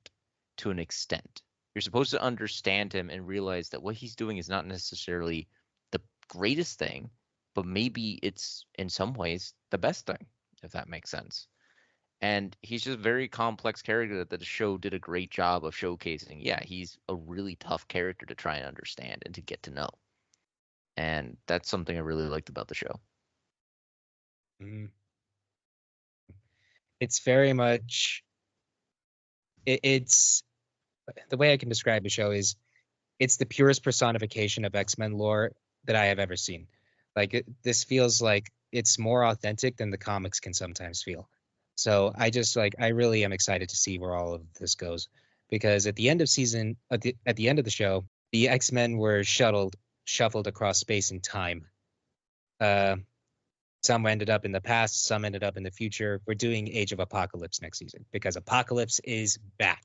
to an extent. You're supposed to understand him and realize that what he's doing is not necessarily the greatest thing, but maybe it's in some ways the best thing, if that makes sense. And he's just a very complex character that the show did a great job of showcasing. Yeah, he's a really tough character to try and understand and to get to know. And that's something I really liked about the show. It's very much, it's the way I can describe the show is it's the purest personification of X-Men lore that I have ever seen. Like this feels like it's more authentic than the comics can sometimes feel. So I really am excited to see where all of this goes, because at the end of the show, the X-Men were shuttled shuffled across space and time. Some ended up in the past, some ended up in the future. We're doing Age of Apocalypse next season because Apocalypse is back.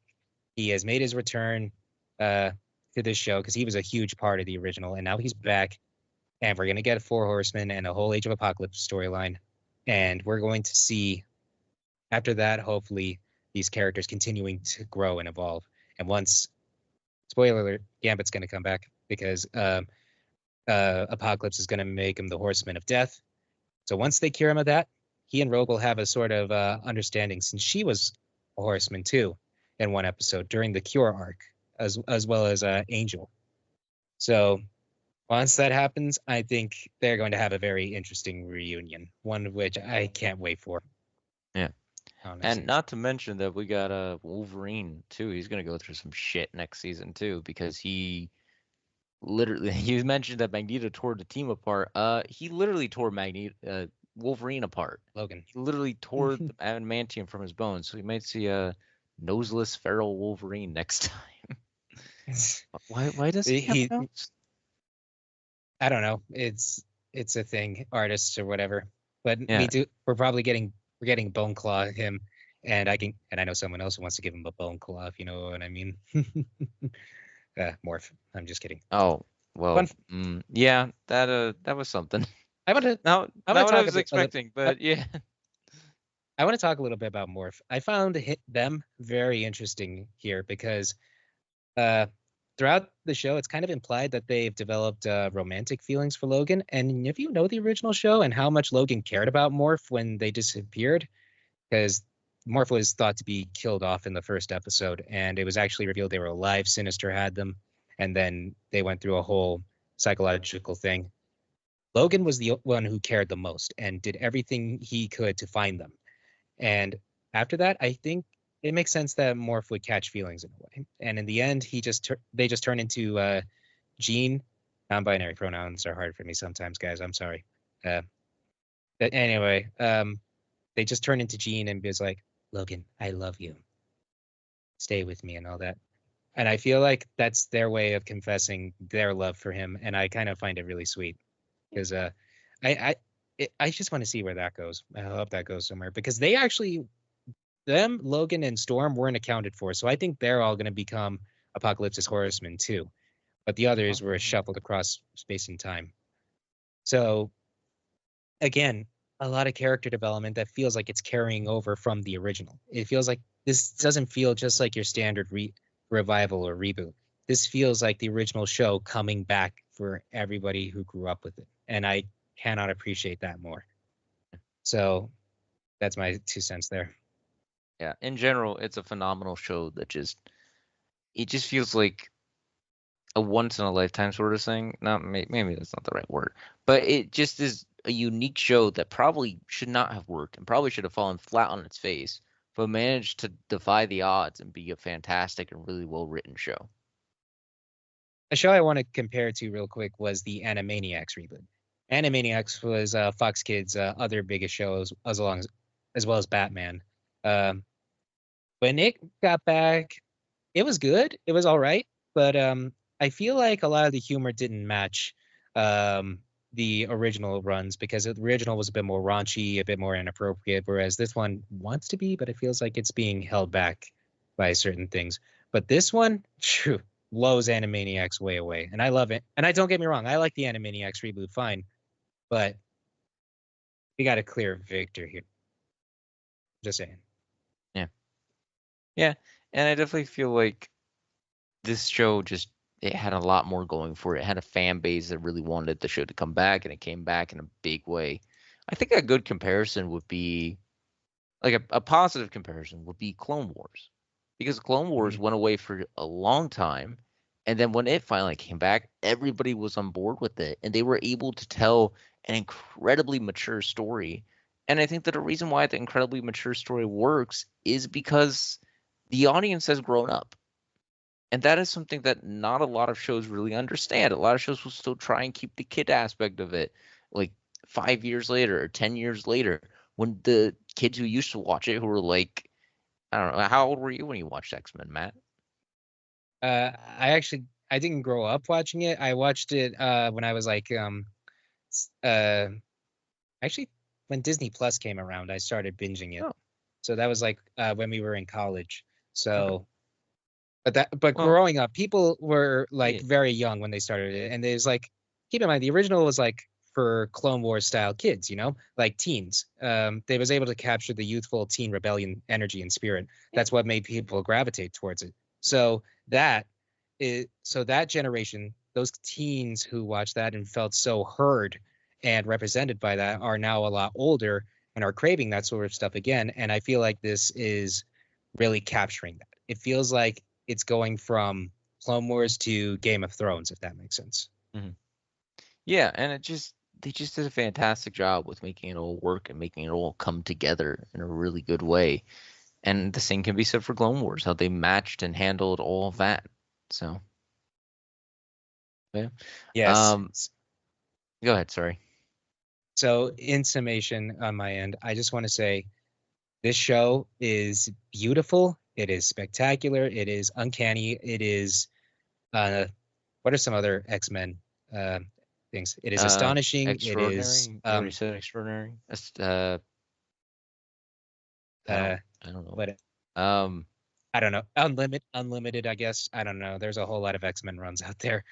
He has made his return to this show because he was a huge part of the original, and now he's back. And we're going to get 4 Horsemen and a whole Age of Apocalypse storyline. And we're going to see, after that, hopefully, these characters continuing to grow and evolve. And once, spoiler alert, Gambit's going to come back because Apocalypse is going to make him the Horseman of Death. So once they cure him of that, he and Rogue will have a sort of understanding, since she was a Horseman too in one episode during the Cure arc, as well as Angel. So once that happens, I think they're going to have a very interesting reunion, one of which I can't wait for. Yeah. And not to mention that we got Wolverine too. He's gonna go through some shit next season too, because he mentioned that Magneto tore the team apart. He literally tore Wolverine apart. Logan. He literally tore the adamantium from his bones. So we might see a noseless feral Wolverine next time. Why does he have nose? I don't know. It's a thing, artists or whatever. But we're probably getting Bone Claw him, and I know someone else who wants to give him a Bone Claw, if you know what I mean. Morph. I'm just kidding. Oh, well, yeah, that was something. Not what I was expecting, but yeah. I want to talk a little bit about Morph. I found them very interesting here because throughout the show, it's kind of implied that they've developed romantic feelings for Logan. And if you know the original show and how much Logan cared about Morph when they disappeared, because Morph was thought to be killed off in the first episode, and it was actually revealed they were alive. Sinister had them, and then they went through a whole psychological thing. Logan was the one who cared the most and did everything he could to find them. And after that, I think it makes sense that Morph would catch feelings in a way. And in the end, they just turn into Jean. Non-binary pronouns are hard for me sometimes, guys. I'm sorry. But anyway, they just turn into Jean and was like, Logan, I love you. Stay with me and all that. And I feel like that's their way of confessing their love for him. And I kind of find it really sweet because I just want to see where that goes. I hope that goes somewhere because they actually, Logan and Storm weren't accounted for. So I think they're all going to become Apocalypse's Horsemen too. But the others were shuffled across space and time. So again, a lot of character development that feels like it's carrying over from the original. It feels like this doesn't feel just like your standard revival or reboot. This feels like the original show coming back for everybody who grew up with it. And I cannot appreciate that more. So that's my 2 cents there. Yeah, in general, it's a phenomenal show that just feels like a once in a lifetime sort of thing. Not maybe that's not the right word, but it just is a unique show that probably should not have worked and probably should have fallen flat on its face, but managed to defy the odds and be a fantastic and really well written show. A show I want to compare to real quick was the Animaniacs reboot. Animaniacs was Fox Kids' other biggest shows, as well as Batman. When it got back, it was good. It was all right, but I feel like a lot of the humor didn't match the original runs because the original was a bit more raunchy, a bit more inappropriate, whereas this one wants to be, but it feels like it's being held back by certain things. But this one, true, blows Animaniacs way away, and I love it. And I don't get me wrong, I like the Animaniacs reboot fine, but we got a clear victor here. Just saying. Yeah, and I definitely feel like this show it had a lot more going for it. It had a fan base that really wanted the show to come back, and it came back in a big way. I think a good comparison would be, like a positive comparison would be Clone Wars, because Clone Wars went away for a long time, and then when it finally came back, everybody was on board with it, and they were able to tell an incredibly mature story. And I think that the reason why the incredibly mature story works is because the audience has grown up. And that is something that not a lot of shows really understand. A lot of shows will still try and keep the kid aspect of it, like 5 years later or 10 years later, when the kids who used to watch it, who were I don't know, how old were you when you watched X-Men, Matt? I didn't grow up watching it. I watched it when I was like uh actually when Disney Plus came around, I started binging it. Oh, So that was like when we were in college. okay. So but Well, growing up, people were yeah, like very young when they started it, and there's like keep in mind the original was like for Clone Wars style kids, like teens. They was able to capture the youthful teen rebellion energy and spirit. yeah. That's what made people gravitate towards it. So that generation, those teens who watched that and felt so heard and represented by that are now a lot older and are craving that sort of stuff again. And I feel like this is really capturing that. It feels like it's going from Clone Wars to Game of Thrones, if that makes sense. Mhm. Yeah, and they just did a fantastic job with making it all work and making it all come together in a really good way. And the same can be said for Clone Wars, how they matched and handled all of that. So, yeah. Yes. Um, Go ahead, sorry. So, in summation on my end, I just want to say this show is beautiful. It is spectacular. It is uncanny. It is, what are some other X-Men uh, things? It is astonishing. It is, Extraordinary. You already said extraordinary. uh, I don't know. what, Um, I don't know, unlimited, I guess. I don't know. There's a whole lot of X-Men runs out there.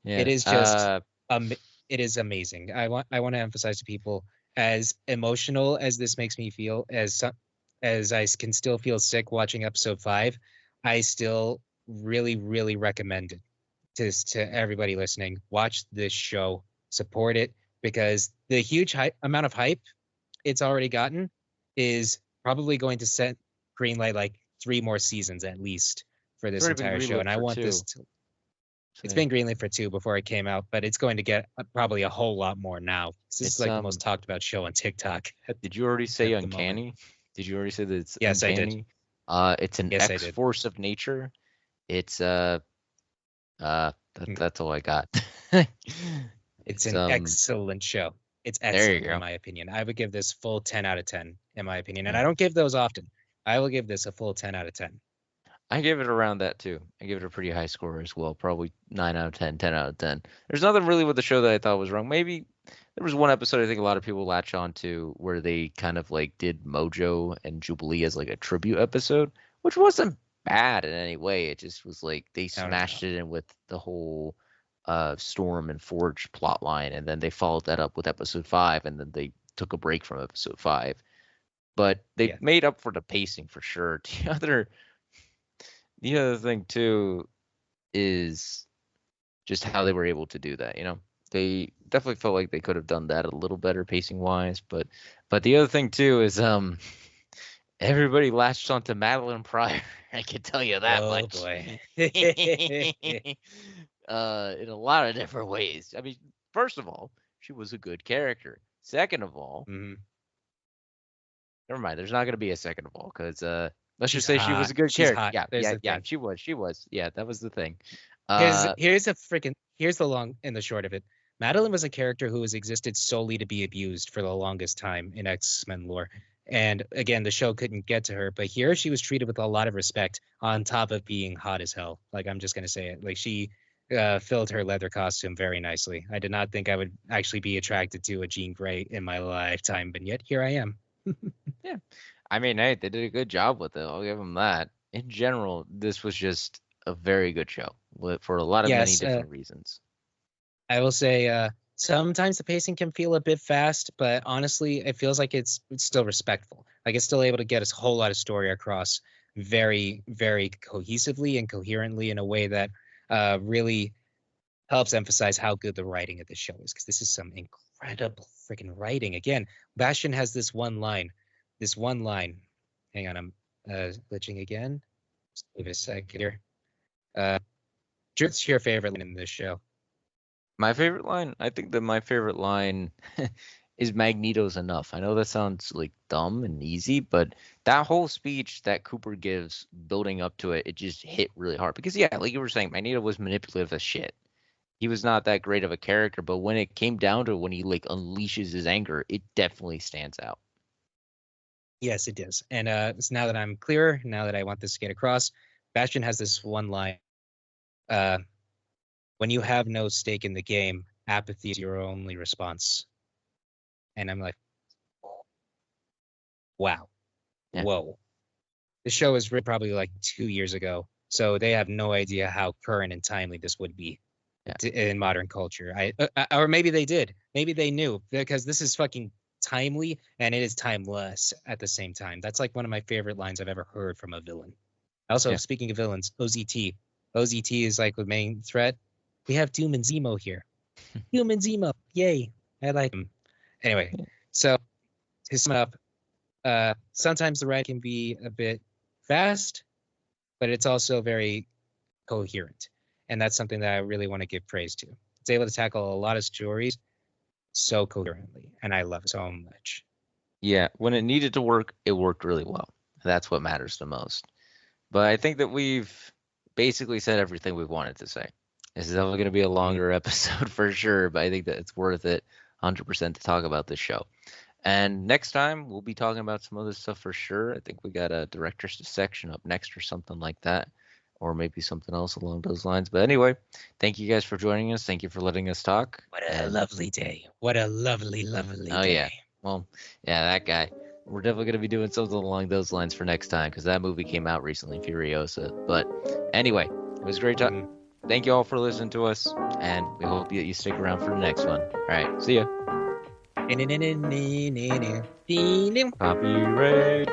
It yeah. is just it is amazing. I want to emphasize to people, as emotional as this makes me feel, as I can still feel sick watching episode 5, I still really really recommend it to everybody listening. Watch this show, support it, because the huge amount of hype it's already gotten is probably going to set green light like 3 more seasons at least for it's this already been entire show, greenlit and I for want this two. to So it's yeah. been greenlit for 2 before it came out, but it's going to get probably a whole lot more now. This is It's like the most talked about show on TikTok Did you already say at the moment. uncanny? Did you already say that it's Yes, I did. uncanny? It's an Yes, I X did. force of nature. It's Mm. that's all I got. It's It's an excellent show. It's there you excellent in go. my opinion. I would give this full 10 out of 10 in my opinion, and Yeah. I don't give those often. I will give this a full 10 out of 10. I give it around that too. I give it a pretty high score as well, probably 9 out of 10, 10 out of 10. There's nothing really with the show that I thought was wrong. Maybe there was one episode I think a lot of people latch on to where they kind of like did Mojo and Jubilee as like a tribute episode, which wasn't bad in any way. It just was like they I don't know. smashed it in with the whole Storm and Forge plot line, and then they followed that up with episode 5, and then they took a break from episode 5. But they Yeah. made up for the pacing for sure. The other thing too is just how they were able to do that. They definitely felt like they could have done that a little better pacing wise. But the other thing too is everybody latched onto Madeline Pryor. I can tell you that Oh much. boy. In a lot of different ways. I mean, first of all, she was a good character. Second of all, Mhm. never mind. There's not going to be a second of all because let's just She's say she was hot. a good She's character. hot. Yeah, There's yeah, the yeah. thing. She was. Yeah, that was the thing. Here's Uh, here's the long and the short of it. Madeline was a character who has existed solely to be abused for the longest time in X-Men lore. And again, the show couldn't get to her, but here she was treated with a lot of respect on top of being hot as hell. Like, I'm just gonna say it. Like, she filled her leather costume very nicely. I did not think I would actually be attracted to a Jean Grey in my lifetime, but yet here I am. yeah. I mean, hey, they did a good job with it. I'll give them that. In general, this was just a very good show for a lot of many Yes, different reasons. I will say sometimes the pacing can feel a bit fast, but honestly, it feels like it's still respectful. Like it's still able to get a whole lot of story across very, very cohesively and coherently in a way that really helps emphasize how good the writing of this show is. Because this is some incredible freaking writing. Again, Bastion has this one line. This one line. Hang on, I'm glitching again. Just give it a second here. What's your favorite line in this show? My favorite line, I think that my favorite line is Magneto's enough. I know that sounds like dumb and easy, but that whole speech that Cooper gives building up to it, it just hit really hard. Because yeah, like you were saying, Magneto was manipulative as shit. He was not that great of a character, but when it came down to it, when he like unleashes his anger, it definitely stands out. Yes, it does. And so now that I'm clearer, now that I want this to get across, Bastion has this one line. Uh, when you have no stake in the game, apathy is your only response. And I'm like, wow, Yeah. whoa. The show was written probably like 2 years ago, so they have no idea how current and timely this would be Yeah. in modern culture. Or maybe they did. Maybe they knew, because this is fucking timely and it is timeless at the same time. That's like one of my favorite lines I've ever heard from a villain. Also, Yeah. speaking of villains, OZT. OZT is like the main threat. We have Doom and Zemo here. Doom and Zemo, yay! I like him. Anyway, so to sum up, sometimes the ride can be a bit fast, but it's also very coherent. And that's something that I really want to give praise to. It's able to tackle a lot of stories so coherently, and I love it so much. Yeah, when it needed to work, it worked really well. That's what matters the most. But I think that we've basically said everything we wanted to say. This is definitely going to be a longer episode for sure, but I think that it's worth it 100% to talk about this show. And next time, we'll be talking about some other stuff for sure. I think we got a director's section up next or something like that, or maybe something else along those lines. But anyway, thank you guys for joining us. Thank you for letting us talk. What a lovely day. What a lovely, lovely Oh, day. yeah. Well, yeah, that guy. We're definitely going to be doing something along those lines for next time because that movie came out recently, Furiosa. But anyway, it was great talking. Thank you all for listening to us, and we hope that you stick around for the next one. All right, see ya. Copyright.